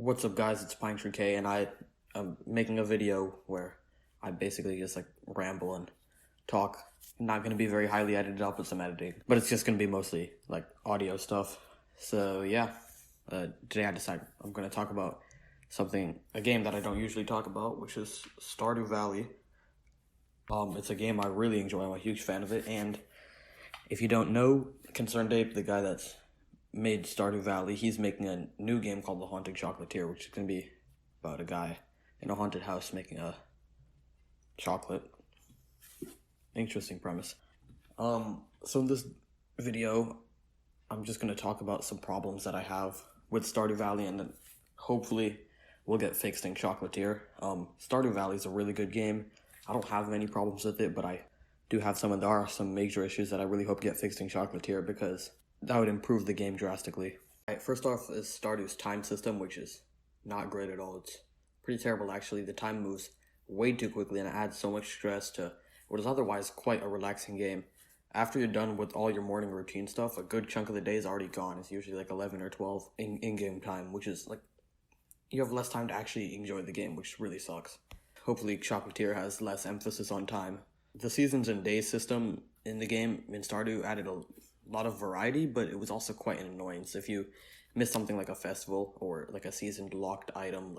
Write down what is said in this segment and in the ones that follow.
What's up, guys? It's Pine Tree K, and I am making a video where I basically just ramble and talk. Not gonna be very highly edited. I'll put some editing, but it's just gonna be mostly audio stuff. So yeah, today I decided I'm gonna talk about a game that I don't usually talk about, which is Stardew Valley. It's a game I really enjoy. I'm a huge fan of it, and if you don't know, Concerned Ape, the guy that's made Stardew Valley, he's making a new game called the Haunted Chocolatier, which is going to be about a guy in a haunted house making a chocolate. Interesting premise. So in this video, I'm just going to talk about some problems that I have with Stardew Valley, and then hopefully we'll get fixed in Chocolatier. Stardew Valley is a really good game. I don't have many problems with it, but I do have some, and there are some major issues that I really hope get fixed in Chocolatier because that would improve the game drastically. Alright, first off is Stardew's time system, which is not great at all. It's pretty terrible, actually. The time moves way too quickly, and it adds so much stress to what is otherwise quite a relaxing game. After you're done with all your morning routine stuff, a good chunk of the day is already gone. It's usually 11 or 12 in-game time, which is you have less time to actually enjoy the game, which really sucks. Hopefully Chocolatier has less emphasis on time. The seasons and days system in the game in Stardew added a lot of variety, but it was also quite an annoyance. If you miss something like a festival or a seasoned locked item,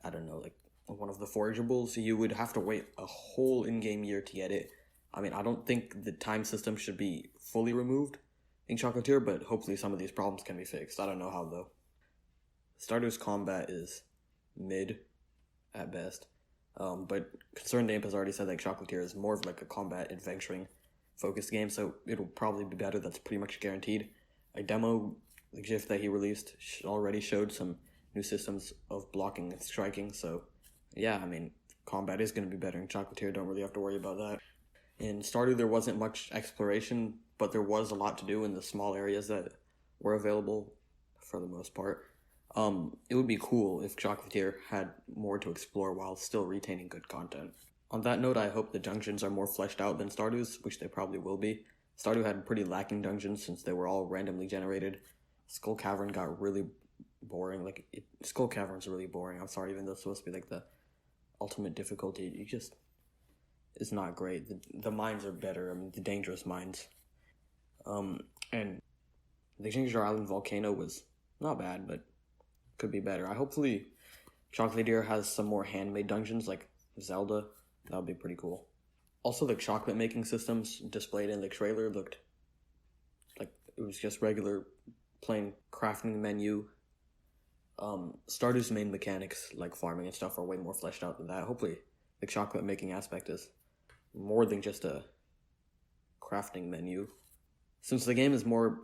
I don't know, one of the forageables, you would have to wait a whole in-game year to get it. I mean, I don't think the time system should be fully removed in Chocolatier, but hopefully some of these problems can be fixed. I don't know how, though. Stardew's combat is mid at best, but Concerned Ape has already said that Chocolatier is more of a combat adventuring focused game, so it'll probably be better. That's pretty much guaranteed. A demo, the GIF that he released, already showed some new systems of blocking and striking, so yeah, I mean, combat is going to be better in Chocolatier. Don't really have to worry about that. In Stardew, there wasn't much exploration, but there was a lot to do in the small areas that were available for the most part. It would be cool if Chocolatier had more to explore while still retaining good content. On that note, I hope the dungeons are more fleshed out than Stardew's, which they probably will be. Stardew had pretty lacking dungeons since they were all randomly generated. Skull Cavern got really boring. Skull Cavern's really boring. I'm sorry, even though it's supposed to be the ultimate difficulty, it's not great. The mines are better. I mean, the dangerous mines. And the Ginger Island volcano was not bad, but could be better. Hopefully Chocolatier has some more handmade dungeons like Zelda. That would be pretty cool. Also, the chocolate making systems displayed in the trailer looked like it was just regular plain crafting menu. Stardew's main mechanics, like farming and stuff, are way more fleshed out than that. Hopefully the chocolate making aspect is more than just a crafting menu. Since the game is more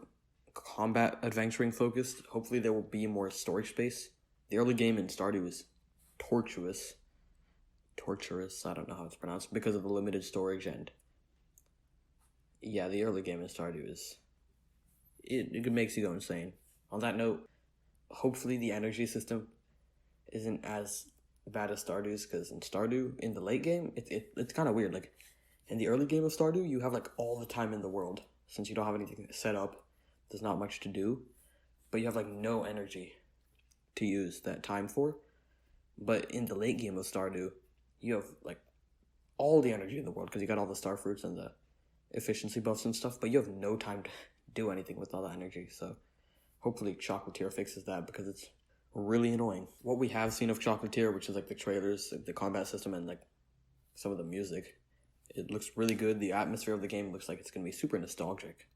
combat adventuring focused, hopefully there will be more storage space. The early game in Stardew is tortuous, I don't know how it's pronounced, because of the limited storage, and yeah, the early game in Stardew it makes you go insane. On that note, hopefully the energy system isn't as bad as Stardew's, because in Stardew, in the late game, it's kind of weird. In the early game of Stardew, you have all the time in the world. Since you don't have anything set up, there's not much to do, but you have no energy to use that time for. But in the late game of Stardew, you have all the energy in the world because you got all the star fruits and the efficiency buffs and stuff, but you have no time to do anything with all that energy. So hopefully Chocolatier fixes that because it's really annoying. What we have seen of Chocolatier, which is the trailers, the combat system, and some of the music, it looks really good. The atmosphere of the game looks like it's going to be super nostalgic,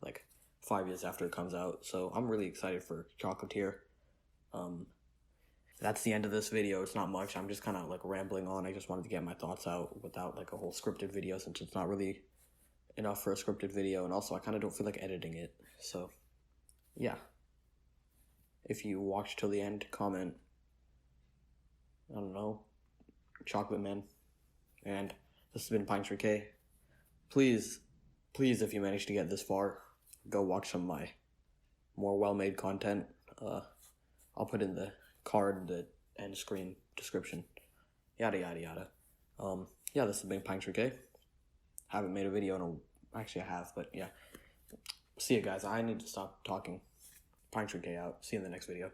5 years after it comes out. So I'm really excited for Chocolatier. That's the end of this video. It's not much. I'm just kind of rambling on. I just wanted to get my thoughts out without a whole scripted video, since it's not really enough for a scripted video, and also I kind of don't feel like editing it. So yeah, if you watched till the end, comment, I don't know, Chocolate Man. And this has been Pine Tree K. Please, if you managed to get this far, go watch some of my more well-made content. I'll put in the card, the end screen description, yada yada yada. Yeah, this has been Pine Tree K. Haven't made a video in actually I have, but yeah. See you guys. I need to stop talking. Pine Tree K out. See you in the next video.